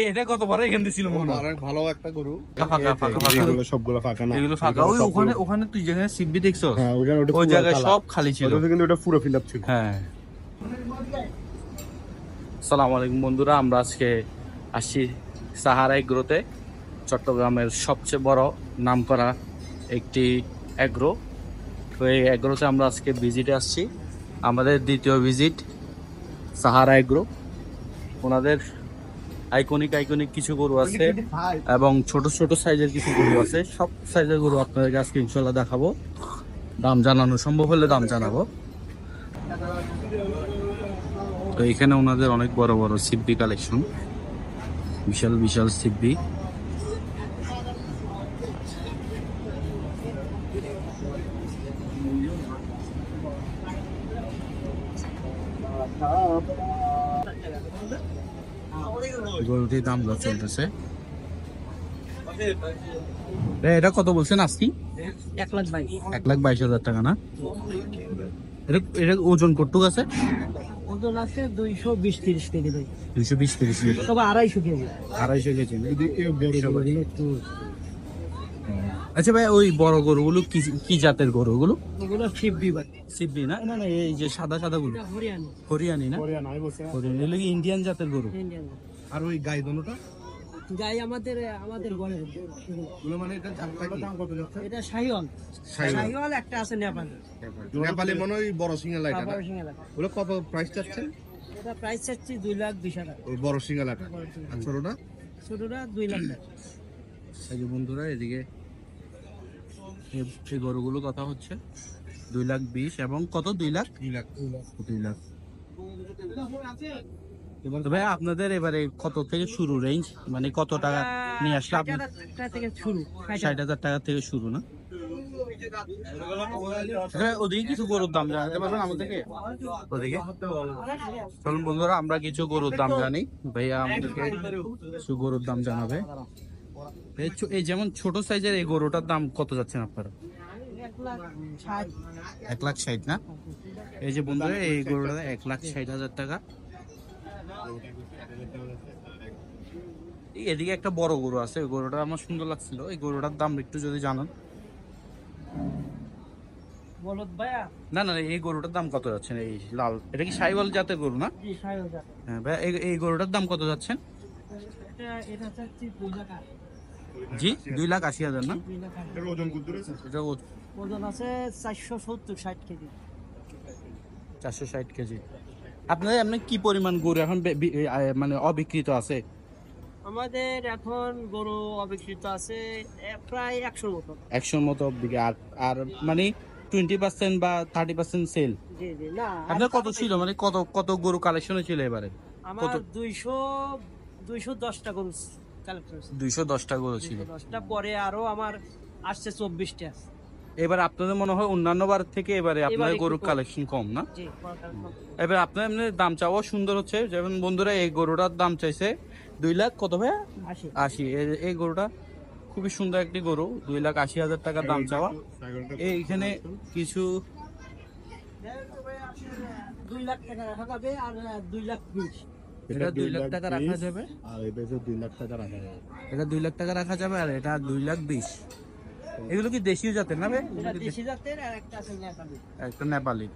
এটা কত বড় এখান দিয়ে ছিল মনে হয় ভালো একটা গরু সবগুলো ফাঁকা না, এগুলো ফাঁকা। ওই ওখানে ওখানে তুই যেখানে সিবি দেখছো হ্যাঁ ওই জায়গায় সব খালি ছিল, কিন্তু ওটা পুরো ফিল আপ ছিল। হ্যাঁ। আসসালামু আলাইকুম বন্ধুরা, আমরা আজকে আসছি সাহারা এগ্রোতে, চট্টগ্রামের সবচেয়ে বড় নামকরা একটি এগ্রো। তো এই এগ্রোতে আমরা আজকে ভিজিটে আসছি, আমাদের দ্বিতীয় ভিজিট সাহারা এগ্রো। ওনাদের আইকনিক কিছু গরু আছে এবং ছোট ছোট সাইজের কিছু গরু আছে। সব সাইজের গরু আপনাদেরকে আজকে ইনশাল্লাহ দেখাবো, দাম জানানো সম্ভব হলে দাম জানাবো। তো এখানে ওনাদের অনেক বড় বড় সিব্বি কালেকশন, বিশাল বিশাল সিব্বি। গরুটির দাম চলতেছে। এটা কত বলছেন আজকে? 1,22,000 টাকা না? এটা ওজন কতটুক আছে? ওজন আছে 220-30 কেজি ভাই। 220-30 কেজি, তবে 250 কেজি। 250 কেজি। আচ্ছা ভাই, ওই বড় গরুগুলো কি কি জাতের গরু ওগুলো? ওগুলো সিব্বি ভাই। সিব্বি না? না না, এই যে সাদা সাদা গুলো হরিয়ানা। হরিয়ানি না? হরিয়ানি এগুলো কি ইন্ডিয়ান জাতের গরু? ইন্ডিয়ান। আর ওই গাই দোনোটা গাই আমাদের ঘরে। গুলো মানে এটা দাম কত যাচ্ছে? এটা শাহিওয়াল। শাহিওয়াল একটা আছে নেপালি। নেপালি মনে হয় বড় সিঙ্গেল এটা। বড় সিঙ্গেলা। ওগুলো কত প্রাইস চাচ্ছেন? এটা প্রাইস চাচ্ছি 2,20,000 টাকা। ওই বড় সিঙ্গেলটা আর ছোটটা? ছোটটা 2 লাখ টাকা। এই যে বন্ধুরা এদিকে এই গরুগুলো কথা হচ্ছে 2,20,000 এবং কত 2 লাখ। ভাই আপনাদের এবারে কত থেকে শুরু রেঞ্জ, মানে কত টাকা নিয়ে আসলে আপনি? 60,000 থেকে শুরু। 60,000 টাকা থেকে শুরু না? ওদিকে কিছু গরুর দাম জানাতে পারবেন আমাদেরকে? ওদিকে চলুন বন্ধুরা, আমরা কিছু গরুর দাম জানি, ভাইয়া আমাদেরকে কিছু গরুর দাম জানাবে। এই যেমন ছোট সাইজের এই গরুটার দাম কত যাচ্ছেন আপনারা? 1,60,000 না? এই যে বন্ধুরা এই গরুটা 1,60,000 টাকা। এদিকে একটা বড় গরু আছে, ওই গরুটা আমার সুন্দর লাগছিল, এই গরুটার দাম একটু যদি জানান। না না, এই গরুটার দাম কত যাচ্ছেন? এই লাল, এটা কি শাহিওয়াল জাতের গরু না? হ্যাঁ ভাই, এই গরুটার দাম কত যাচ্ছেন? জি 2,80,000 না? এটা ওজন আছে 470-60 কেজি। 460 কেজি। আপনাদের এমনি কি পরিমাণ গরু এখন মানে অবিকৃত আছে? আমাদের এখন গরু অবিকৃত আছে প্রায় 100 মতো। 100 মতো দিকে। আর মানে 20% বা 30% সেল? জি জি। না আপনার কত ছিল, মানে কত কত গরু কালেকশনে ছিল এবারে? আমার 210টা গরু কালেকশন। 210টা গরু ছিল। 10টা পরে আরো আমার আসছে 24টা। এবার আপনাদের মনে হয় অন্যান্য বার থেকে এবারে আপনাদের গরুর কালেকশন কম না? জি। এবার আপনার এমনি দাম চাওয়া সুন্দর হচ্ছে। যেমন বন্ধুরা এই গরুটার দাম চাইছে 2 লাখ কত ভাই? 80। এই গরুটা খুবই সুন্দর একটি গরু, 2,80,000 টাকা দাম চাওয়া। এইখানে কিছু 2 লাখ টাকা রাখা যাবে আর 2,20,000। এটা 2 লাখ টাকা রাখা যাবে আর এটা 2 লাখ টাকা রাখা যাবে। এটা 2 লাখ টাকা রাখা যাবে আর এটা 2,20,000। এগুলো কি দেশীয় জাতের না ভাই? এটা দেশি জাতের আর একটা আছে নেপালি। একটা নেপালি।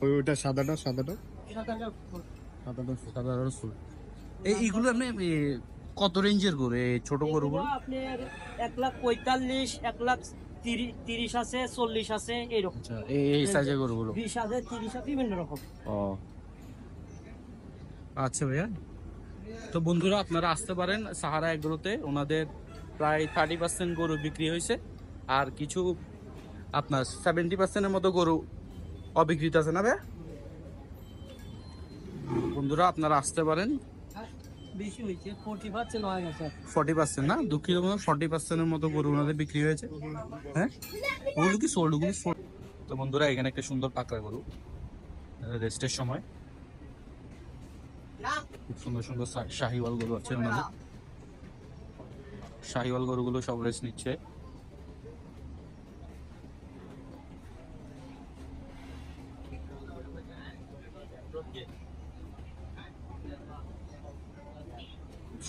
ওইটা সাদাটা সাদাটা ফুল। এইগুলো আপনি কত রেঞ্জের গরু? এই ছোট গরুগুলো আপনার 1,45,000, 1,30,000 আছে, 40 আছে, এরকম। আচ্ছা, এই সাইজের গরুগুলো 20,000, 30,000 বিভিন্ন রকম। ও আচ্ছা ভাইয়া। তো বন্ধুরা আপনারা আসতে পারেন সাহারা এগ্রোতে, ওনাদের প্রায় 30% গরু বিক্রি হয়েছে আর কিছু আপনার 70%-এর মতো গরু অবিকৃত আছে না ভাইয়া? বন্ধুরা আপনারা আসতে পারেন। বেশি হয়েছে 40% হয়ে গেছে। 40% না, দুঃখিত, 40%-এর মতো গরু ওনাদের বিক্রি হয়েছে। হ্যাঁ, ওগুলো কি সোল্ড? ওগুলো সোল্ড। তো বন্ধুরা এখানে একটা সুন্দর পাকড়া গরু রেস্টের সময়, খুব সুন্দর সুন্দর শাহিওয়াল গরু আছে ওনাদের। শাহিওয়াল গরুগুলো সব রেস্ট নিচ্ছে।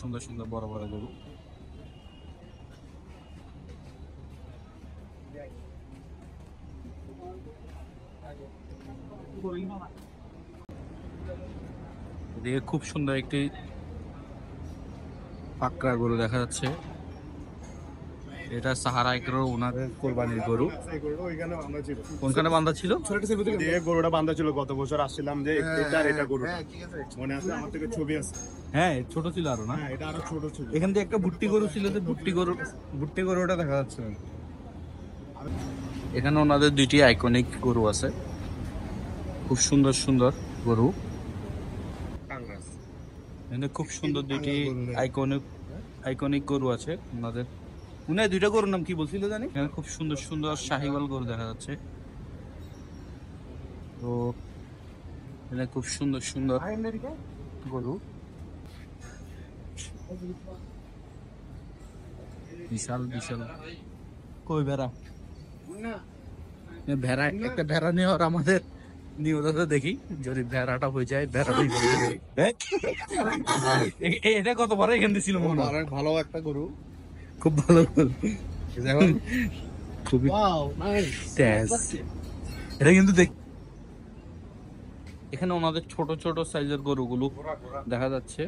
সুন্দর সুন্দর বড় বড় গরু। এদিকে খুব সুন্দর একটি পাকড়া গরু দেখা যাচ্ছে। এটা সাহারা এগ্রো ওনাদের কোরবানির গরু। কোনখানে বাঁধা ছিল? গরুটা বান্ধা ছিল গত বছর আসছিলাম যে এটা আর এটা গরু মনে আছে আমার থেকে ছবি আছে। হ্যাঁ ছোট ছিল আরো না? হ্যাঁ এটা আরো ছোট ছিল। এখান থেকে একটা ভুট্টি গরু ছিল, যে ভুট্টি গরুটা দেখা যাচ্ছে। এখানে ওনাদের দুইটি আইকনিক গরু আছে, খুব সুন্দর সুন্দর গরু। এখানে খুব সুন্দর দুইটি আইকনিক গরু আছে ওনাদের। উনি দুইটা গরুর নাম কি বলছিল জানি? এখানে খুব সুন্দর সুন্দর শাহিওয়াল গরু দেখা যাচ্ছে। তো এখানে খুব সুন্দর সুন্দর গরু, বিশাল বিশাল। কই ভেড়া? ভেড়া, একটা ভেড়া নেওয়ার আমাদের নিয়মটা দেখি, যদি ভেড়াটা হয়ে যায় ভেড়াটাই এটা কত বড় এখান থেকে ছিল মনে হয়। ভালো একটা গরু, খুব ভালো গরু, খুবই তেজ। এটা কিন্তু দেখ, এখানে ওনাদের ছোট ছোট সাইজের গরুগুলো দেখা যাচ্ছে।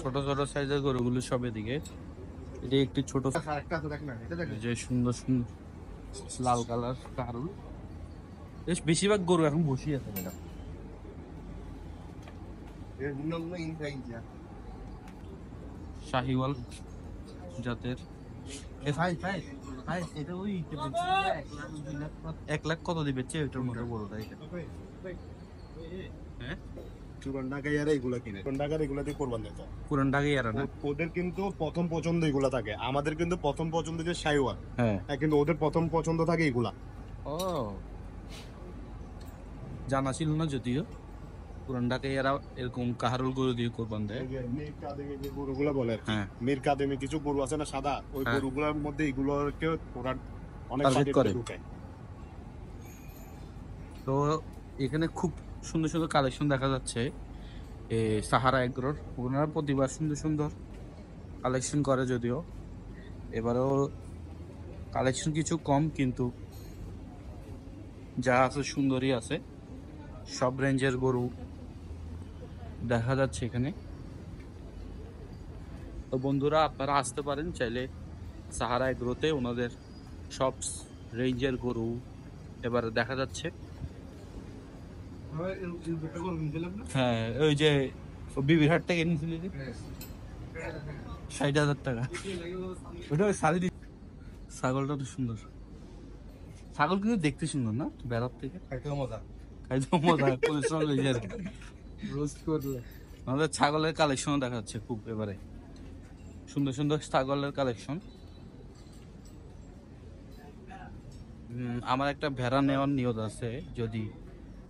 ছোট ছোট সাইজের গরুগুলো সব এদিকে। এটি একটি ছোট, যে সুন্দর সুন্দর লাল কালার কারুল। বেশ বেশিরভাগ গরু এখন বসিয়ে আছে ম্যাডাম। শাহিওয়াল জাতের। 1 লাখ কত দিবে চেয়ে ওইটার মধ্যে বড়টা এটা? হ্যাঁ পুরান ঢাকায় আর এগুলা কিনে, পুরান ঢাকার এগুলা দিয়ে কোরবান দিতে হয়। পুরান ঢাকায় আর না, ওদের কিন্তু প্রথম পছন্দ এগুলা থাকে, আমাদের কিন্তু প্রথম পছন্দ যে শাইওয়াল। হ্যাঁ কিন্তু ওদের প্রথম পছন্দ থাকে এগুলা। ও জানা ছিল না যদিও। পুরান ঢাকায় এরা এরকম কাহারুল গরু দিয়ে কোরবান দেয়। মীর কাদেমি যে গরুগুলা বলে, হ্যাঁ মীর কাদেমি কিছু গরু আছে না সাদা, ওই হ্যাঁ। গরুগুলোর মধ্যে এগুলোকে ওরা অনেক Target target করে। ঢুকায়। তো এখানে খুব সুন্দর সুন্দর কালেকশন দেখা যাচ্ছে সাহারা এগ্রোর। ওনারা প্রতিবার সুন্দর সুন্দর কালেকশন করে, যদিও এবারও কালেকশন কিছু কম, কিন্তু যা আছে সুন্দরই আছে। সব রেঞ্জের গরু দেখা যাচ্ছে এখানে। তো বন্ধুরা আপনারা আসতে পারেন চাইলে সাহারা এগ্রোতে, ওনাদের সব রেঞ্জের গরু এবার দেখা যাচ্ছে। হ্যাঁ ওই যে বিবির হাট থেকে এনেছিলি যে 60,000 টাকা, ওটা ওই শাড়ি। ছাগলটা তো সুন্দর, ছাগল কিন্তু দেখতে সুন্দর না বেড়ার থেকে? খাইতেও মজা পরিশ্রম হয়েছে আর কি। রোস্ট করলে আমাদের ছাগলের কালেকশন দেখা যাচ্ছে খুব এবারে, সুন্দর সুন্দর ছাগলের কালেকশন। আমার একটা ভেড়া নেওয়ার নিয়ত আছে, যদি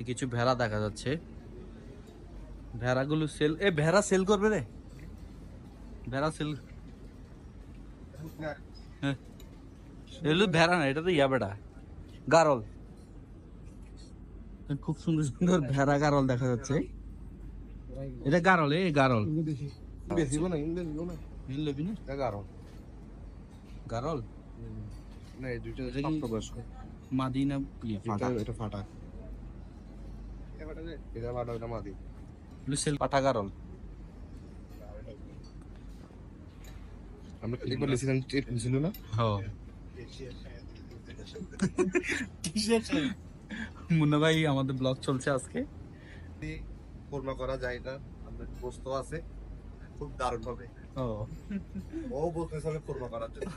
কিছু ভেড়া দেখা যাচ্ছে। ভেড়াগুলো সেল, ভেড়া সেল করবে রে, ভেড়া সেল। হ্যাঁ এগুলো ভেড়া না, এটা তো ইয়া বেড়া গারল। খুব সুন্দর সুন্দর ভেড়া গারল দেখা যাচ্ছে। এটা গারল, গারল গারল না এই দুইটা এটা কি প্রাপ্তবয়স্ক। মাদি না ফাটা? এটা ফাটা, এটা ফাটা, এটা মাদি। সেল পাঠা গারল। আমরা একবার লিখছিলাম ছিল না? মুন্না ভাই আমাদের ব্লগ চলছে আজকে। পূর্ণ করা যায় না, আমাদের বস্তু আছে খুব দারুণ ভাবে। ও বলতেছে আমি পূর্ণ করার জন্য।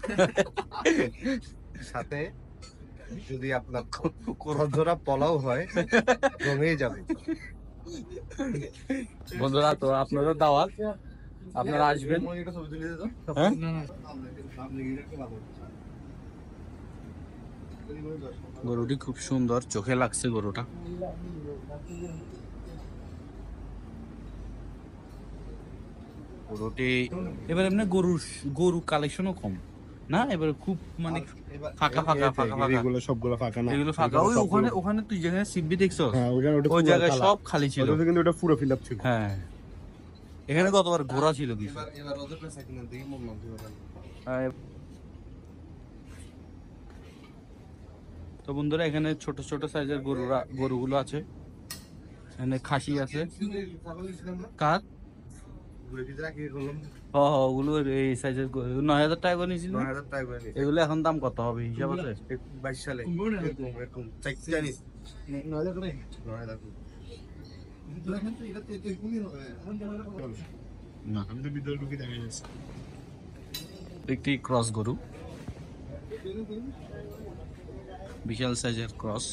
সাথে যদি আপনার খরজরা পোলাও হয় জমেই যাবে। বন্ধুরা তো আপনাদের দাওয়াত, আপনারা আসবেন। হ্যাঁ? গরুটি খুব সুন্দর, চোখে লাগছে গরুটা। গরুটি এবার এমনি গরু কালেকশনও কম, না এবার খুব মানে এবার ফাঁকা ফাঁকা ফাঁকা ফাঁকা এগুলো সবগুলো ফাঁকা না, এগুলো ফাঁকা। ওই ওখানে ওখানে তুই যেখানে সিবি দেখছো হ্যাঁ ওটা ওই পুরো জায়গায় খালা। সব খালি ছিল। ওটাতে কিন্তু ওটা পুরো ফিল আপ ছিল। হ্যাঁ এখানে কতবার ঘোরা ছিল কিছু। এবার ওদের কাছে কিনা দেখি মন মানতে পারে তো বন্ধুরা এখানে ছোট ছোট সাইজের গরুগুলো আছে, এখানে খাসি আছে। কার ঘুরে ফিরে রাখি করলাম ওগুলো এই সাইজের 9,000 টাকা করে নিয়েছিল। 9,000 টাকা করে নিয়েছে। এগুলো এখন দাম কত হবে হিসাব আছে? 22 সালে এরকম চাইতে জানিস 9,000 করে 9,000 করে। না আমি তো ভিতরে ঢুকে দেখা যাচ্ছে। একটি ক্রস গরু, বিশাল সাইজের ক্রস।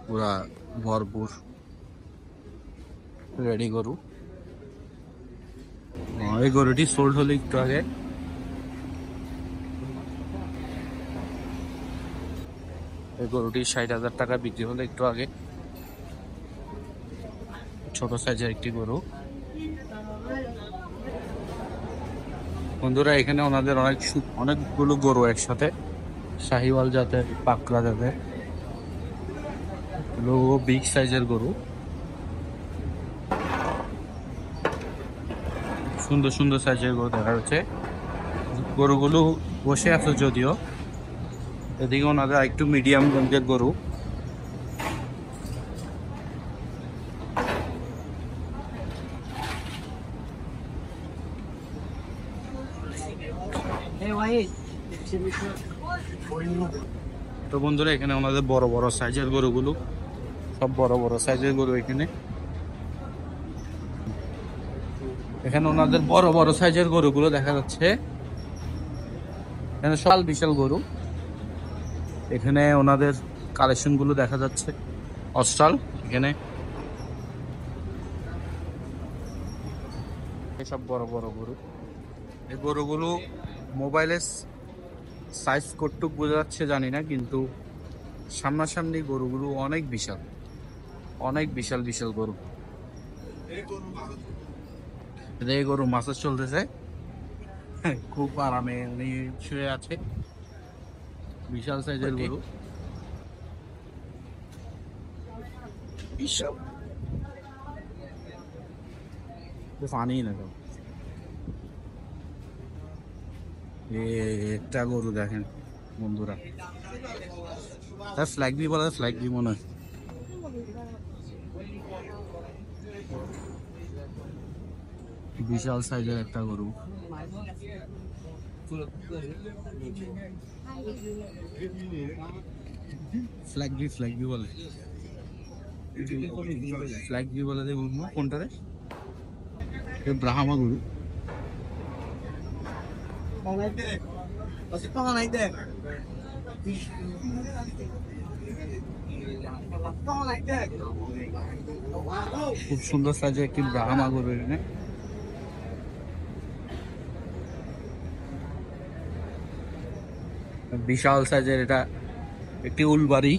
পুরা ভরপুর রেডি গরু। এই গরুটি সোল্ড হলো একটু আগে। এই গরুটি 60,000 টাকা বিক্রি হলো একটু আগে। ছোট সাইজের একটি গরু। বন্ধুরা এখানে ওনাদের অনেকগুলো গরু একসাথে, শাহিওয়াল জাতের, পাকড়া জাতের, বিগ সাইজের গরু। সুন্দর সুন্দর সাইজের গরু দেখা যাচ্ছে। গরুগুলো বসে আছে যদিও, এদিকে ওনাদের একটু মিডিয়াম রেঞ্জের গরু। তো বন্ধুরা এখানে ওনাদের বড় বড় সাইজের গরুগুলো, সব বড় বড় সাইজের গরু এখানে। এখানে ওনাদের বড় বড় সাইজের গরুগুলো দেখা যাচ্ছে। এখানে সব বিশাল গরু। এখানে ওনাদের কালেকশন গুলো দেখা যাচ্ছে অস্ট্রাল। এখানে সব বড় বড় গরু। এই গরুগুলো মোবাইলে সাইজ কতটুকু বোঝা যাচ্ছে জানি না, কিন্তু সামনাসামনি গরুগুলো অনেক বিশাল, অনেক বিশাল বিশাল গরু। এই গরু মাসাজ চলতেছে, খুব আরামে উনি শুয়ে আছে। বিশাল সাইজের গরু, বিশাল পানি না তো। একটা গরু দেখেন বন্ধুরা, তার ফ্ল্যাগ বি বলা, ফ্ল্যাগ বি মনে হয়। বিশাল সাইজের একটা গরু। ফ্ল্যাগ বি বলে, ফ্ল্যাগ বি বলে দেখুন কোনটা রে, ব্রাহ্মা গরু। খুব সুন্দর সাইজের একটি ব্রাহ্মা গরু এখানে। বিশাল সাইজের এটা একটি উলবাড়ি।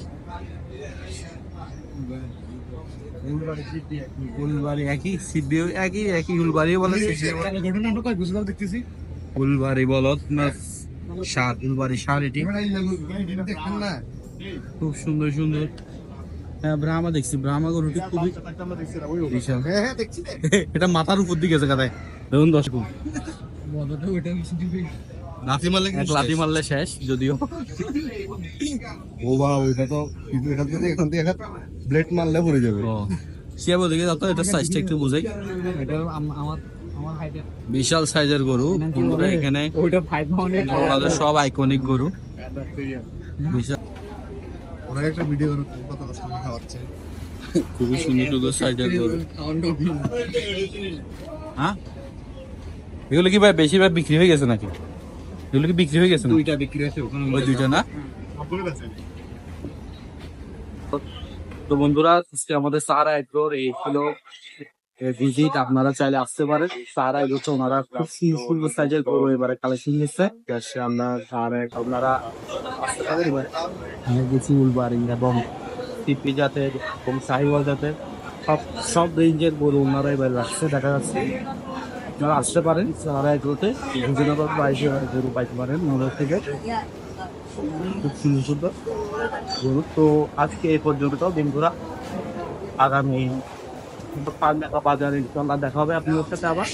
উলবাড়ি একই সিবি, একই একই উলবাড়ি বলে। উলবাড়ি বলত না সার, উলবাড়ি সার এটি। খুব সুন্দর সুন্দর। হ্যাঁ ব্রাহ্মা দেখছি, ব্রাহ্মা গরুটি খুবই বিশাল। এটা মাথার উপর দিকে আছে কাদায় দেখুন দর্শক। লাথি মারলে শেষ যদিও। ও বাবা ওইটা তো এখান থেকে ব্লেড মারলে পড়ে যাবে। সে বলে দিকে যাতো, এটা সাইজটা একটু বুঝাই। বিশাল সাইজের গরু বন্ধুরা এখানে, ওনাদের সব আইকনিক গরু। বিশাল ওরা একটা ভিডিও কত কষ্ট করে খাওয়াচ্ছে। খুবই সুন্দর সুন্দর সাইজের গরু। হ্যাঁ এগুলো কি ভাই বেশিরভাগ বিক্রি হয়ে গেছে নাকি? এগুলো কি বিক্রি হয়ে গেছে? দুইটা বিক্রি হয়েছে ওখানে, ওই দুইটা না। তো বন্ধুরা আজকে আমাদের সাহারা এগ্রোর এই ছিল ভিজিট। আপনারা চাইলে আসতে পারেন। সাহারা এগ্রো ওনারা খুব সুন্দর সাইজের গরু এবারে কালেকশন নিচ্ছে। আমরা আপনারা আসতে পারেন। উলবাড়ি এবং সিপি জাতের এবং শাহিওয়াল জাতের সব সব রেঞ্জের গরু ওনারা এবার রাখছে দেখা যাচ্ছে। আপনারা আসতে পারেন সাহারা এগুলোতে ভোজনগর বাইশে গরু পাইতে পারেন মোড় থেকে, খুব সুন্দর সুন্দর গরু। তো আজকে এই পর্যন্ত বন্ধুরা, আগামী পাঁচ টাকা বাজারে ইনশাল্লাহ দেখা হবে আপনাদের সাথে আবার।